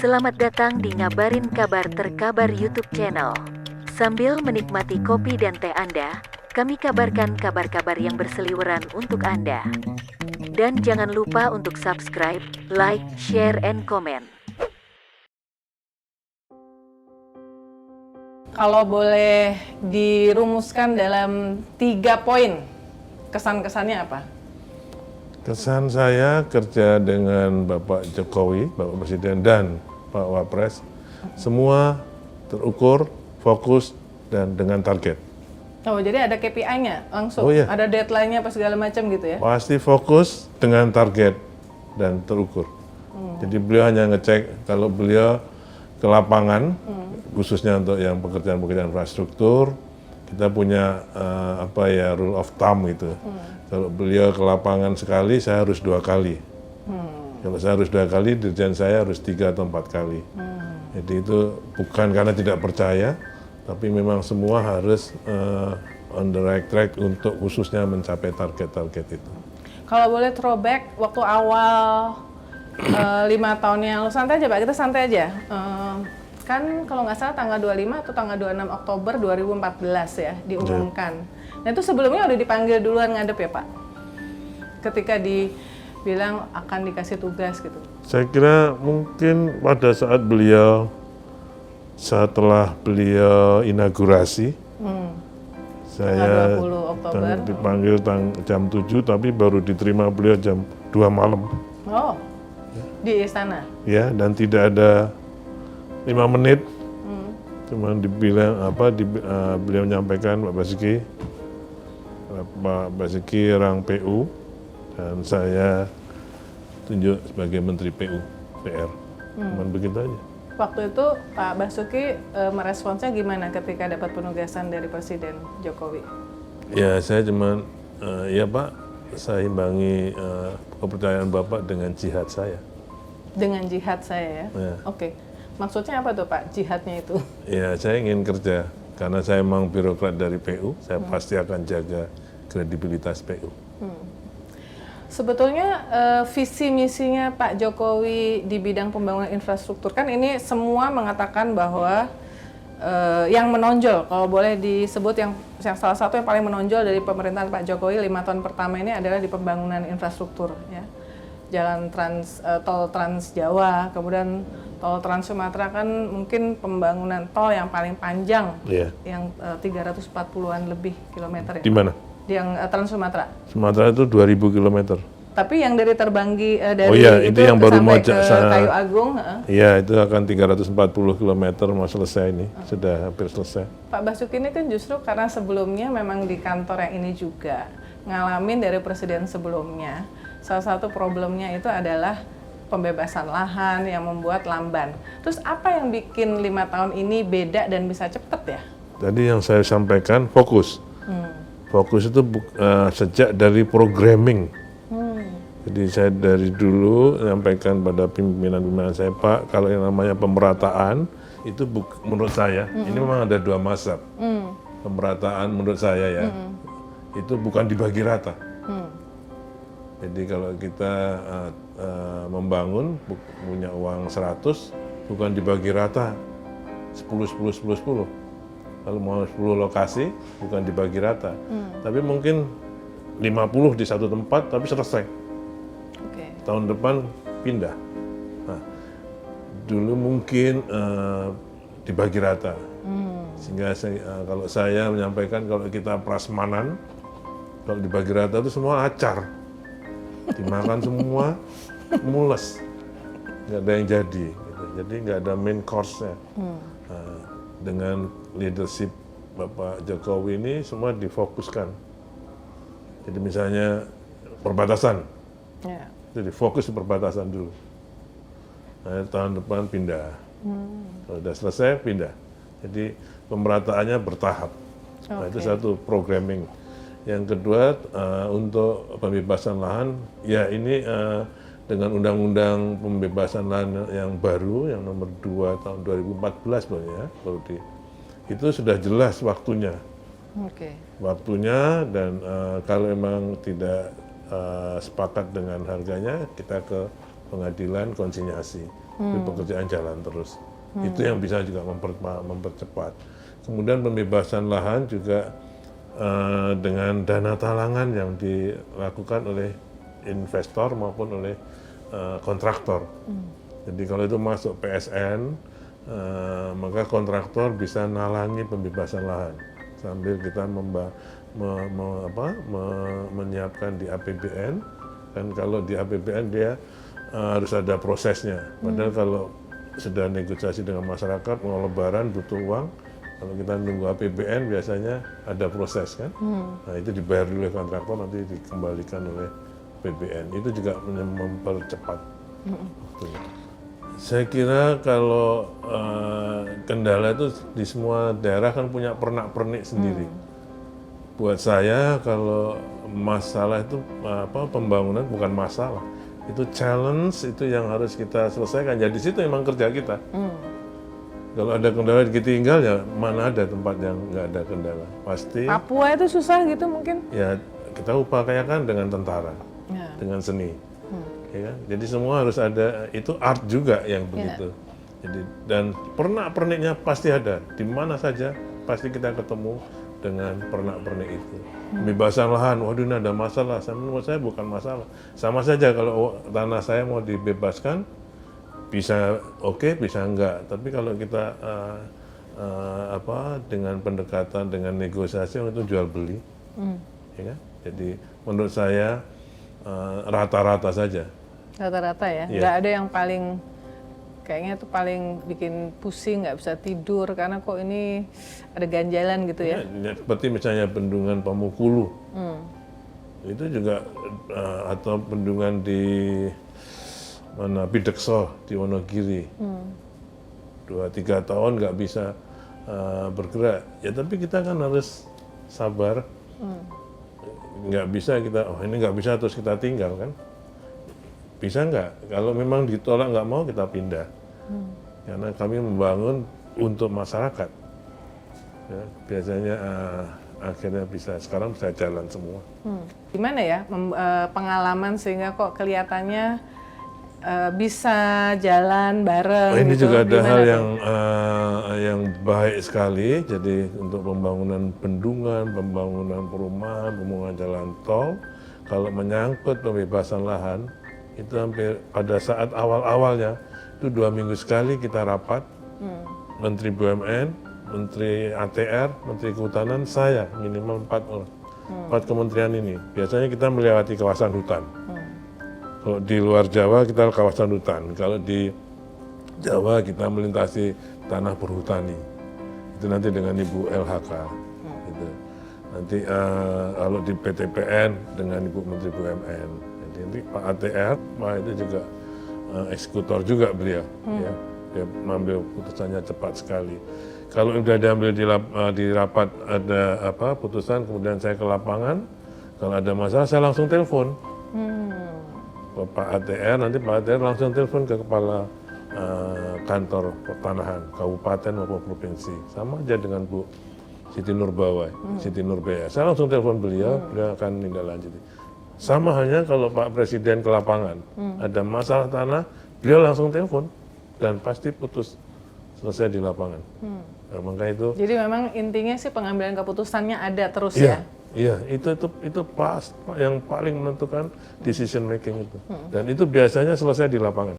Selamat datang di Ngabarin Kabar Terkabar YouTube channel. Sambil menikmati kopi dan teh Anda, kami kabarkan kabar-kabar yang berseliweran untuk Anda. Dan jangan lupa untuk subscribe, like, share, and comment. Kalau boleh dirumuskan dalam 3 poin, kesan-kesannya apa? Kesan saya kerja dengan Bapak Jokowi, Bapak Presiden dan Pak Wapres, semua terukur, fokus, dan dengan target. Oh, jadi ada KPI-nya langsung? Oh, iya. Ada deadline-nya apa segala macam gitu ya? Pasti fokus dengan target dan terukur. Jadi beliau hanya ngecek kalau beliau ke lapangan, khususnya untuk yang pekerjaan-pekerjaan infrastruktur, kita punya rule of thumb gitu. Kalau beliau ke lapangan sekali, saya harus 2 kali. Kalau saya harus 2 kali, dirjen saya harus 3 atau 4 kali. Jadi itu bukan karena tidak percaya, tapi memang semua harus on the right track untuk khususnya mencapai target-target itu. Kalau boleh throwback, waktu awal 5 tahun yang lalu, santai aja Pak, kita santai aja. Kan kalau nggak salah tanggal 25 atau tanggal 26 Oktober 2014 ya diumumkan. Nah itu sebelumnya udah dipanggil duluan ngadep ya Pak? Ketika dibilang akan dikasih tugas gitu. Saya kira mungkin pada saat setelah beliau inaugurasi, saya 20 Oktober. dipanggil jam 7, tapi baru diterima beliau jam 2 malam. Oh, di istana? Ya, dan tidak ada 5 menit, cuma dibilang beliau menyampaikan Pak Basuki Rang PU dan saya tunjuk sebagai Menteri PU PR, cuma begitu aja. Waktu itu Pak Basuki meresponsnya gimana ketika dapat penugasan dari Presiden Jokowi? Ya, saya cuma, ya Pak, saya imbangi kepercayaan Bapak dengan jihad saya. Dengan jihad saya ya? Ya. Oke. Maksudnya apa tuh Pak, jihadnya itu? Ya, saya ingin kerja. Karena saya memang birokrat dari PU, saya pasti akan jaga kredibilitas PU. Sebetulnya visi misinya Pak Jokowi di bidang pembangunan infrastruktur, kan ini semua mengatakan bahwa yang menonjol, kalau boleh disebut yang salah satu yang paling menonjol dari pemerintahan Pak Jokowi 5 tahun pertama ini adalah di pembangunan infrastruktur. Ya. Tol Trans Jawa, kemudian tol Trans Sumatera kan mungkin pembangunan tol yang paling panjang, yang 340-an lebih kilometer ya. Di mana? Yang Trans Sumatera. Sumatera itu 2000 km. Tapi yang dari Terbanggi itu yang baru mau ke Kayu Agung. Iya, itu akan 340 km mau selesai ini, sudah hampir selesai. Pak Basuki ini kan justru karena sebelumnya memang di kantor yang ini juga ngalamin dari presiden sebelumnya. Salah satu problemnya itu adalah pembebasan lahan yang membuat lamban. Terus apa yang bikin 5 tahun ini beda dan bisa cepet ya? Tadi yang saya sampaikan fokus. Fokus itu sejak dari programming. Jadi saya dari dulu menyampaikan pada pimpinan-pimpinan saya, Pak, kalau yang namanya pemerataan itu menurut saya ini memang ada 2 mazhab. Pemerataan menurut saya ya itu bukan dibagi rata. Jadi kalau kita membangun punya uang 100 bukan dibagi rata 10. Kalau mau 10 lokasi bukan dibagi rata. Tapi mungkin 50 di satu tempat tapi selesai. Tahun depan pindah. Nah, dulu mungkin dibagi rata. Sehingga kalau saya menyampaikan kalau kita prasmanan, kalau dibagi rata itu semua acar. Dimakan semua, mules. Nggak ada yang jadi. Gitu. Jadi nggak ada main course-nya. Nah, dengan leadership Bapak Jokowi ini semua difokuskan. Jadi misalnya perbatasan. Jadi fokus di perbatasan dulu. Nah, tahun depan pindah. Kalau sudah selesai, pindah. Jadi pemerataannya bertahap. Nah, itu satu programming. Yang kedua, untuk pembebasan lahan, ya ini dengan undang-undang pembebasan lahan yang baru, yang nomor 2 tahun 2014 baru itu sudah jelas waktunya. Waktunya dan kalau memang tidak sepakat dengan harganya, kita ke pengadilan konsinyasi, tapi pekerjaan jalan terus. Itu yang bisa juga mempercepat. Kemudian pembebasan lahan juga dengan dana talangan yang dilakukan oleh investor maupun oleh kontraktor. Jadi kalau itu masuk PSN, maka kontraktor bisa nalangi pembebasan lahan sambil kita menyiapkan di APBN. Dan kalau di APBN dia harus ada prosesnya. Padahal kalau sudah negosiasi dengan masyarakat mau lebaran butuh uang, kalau kita nunggu APBN biasanya ada proses kan. Nah itu dibayar dulu oleh kontraktor, nanti dikembalikan oleh APBN. Itu juga mempercepat waktunya. Saya kira kalau kendala itu di semua daerah kan punya pernak-pernik sendiri. Buat saya kalau masalah itu pembangunan bukan masalah, itu challenge itu yang harus kita selesaikan. Jadi situ memang kerja kita. Kalau ada kendala ditinggal ya mana ada tempat yang nggak ada kendala. Pasti. Papua itu susah gitu mungkin? Ya kita upayakan dengan tentara, dengan seni. Ya kan? Jadi semua harus ada, itu art juga yang begitu. Jadi dan pernak-perniknya pasti ada, di mana saja pasti kita ketemu dengan pernak-pernik itu. Pembebasan lahan, waduh ini ada masalah. Menurut saya bukan masalah. Sama saja kalau tanah saya mau dibebaskan, bisa oke, bisa enggak. Tapi kalau kita dengan pendekatan, dengan negosiasi itu jual beli, ya kan? Jadi menurut saya rata-rata saja. Rata-rata ya, nggak ada yang paling kayaknya tuh paling bikin pusing, nggak bisa tidur karena kok ini ada ganjalan gitu ya. Seperti misalnya bendungan Pamukulu, itu juga atau bendungan di mana Pidekso di Wonogiri, 2-3 tahun nggak bisa bergerak. Ya tapi kita kan harus sabar, nggak bisa kita, oh ini nggak bisa terus kita tinggal kan. Bisa nggak? Kalau memang ditolak nggak mau kita pindah. Karena kami membangun untuk masyarakat. Ya, biasanya akhirnya sekarang bisa jalan semua. Gimana ya pengalaman sehingga kok kelihatannya bisa jalan bareng? Ini gitu. juga ada Gimana hal tuh? yang baik sekali. Jadi untuk pembangunan bendungan, pembangunan perumahan, pembangunan jalan tol, kalau menyangkut pembebasan lahan, itu hampir pada saat awal-awalnya itu 2 minggu sekali kita rapat, Menteri BUMN, Menteri ATR, Menteri Kehutanan, saya minimal 4 orang, 4 kementerian ini. Biasanya kita melewati kawasan hutan. Kalau di luar Jawa kita kawasan hutan, kalau di Jawa kita melintasi tanah perhutani. Itu nanti dengan Ibu LHK. Gitu. Nanti kalau di PTPN dengan Ibu Menteri BUMN. Jadi Pak ATR, Pak itu juga eksekutor juga beliau, ya. Dia mengambil putusannya cepat sekali. Kalau sudah diambil di rapat ada putusan, kemudian saya ke lapangan, kalau ada masalah saya langsung telepon ke Pak ATR, nanti Pak ATR langsung telepon ke kepala kantor pertanahan, kabupaten maupun provinsi. Sama aja dengan Bu Siti Nurbaya, Siti Nurbaya. Saya langsung telepon beliau akan menindaklanjuti. Sama halnya kalau Pak Presiden ke lapangan, ada masalah tanah, beliau langsung telepon dan pasti putus selesai di lapangan. Nah, maka itu. Jadi memang intinya sih pengambilan keputusannya ada terus ya. Iya, itu pas yang paling menentukan decision making itu. Dan itu biasanya selesai di lapangan.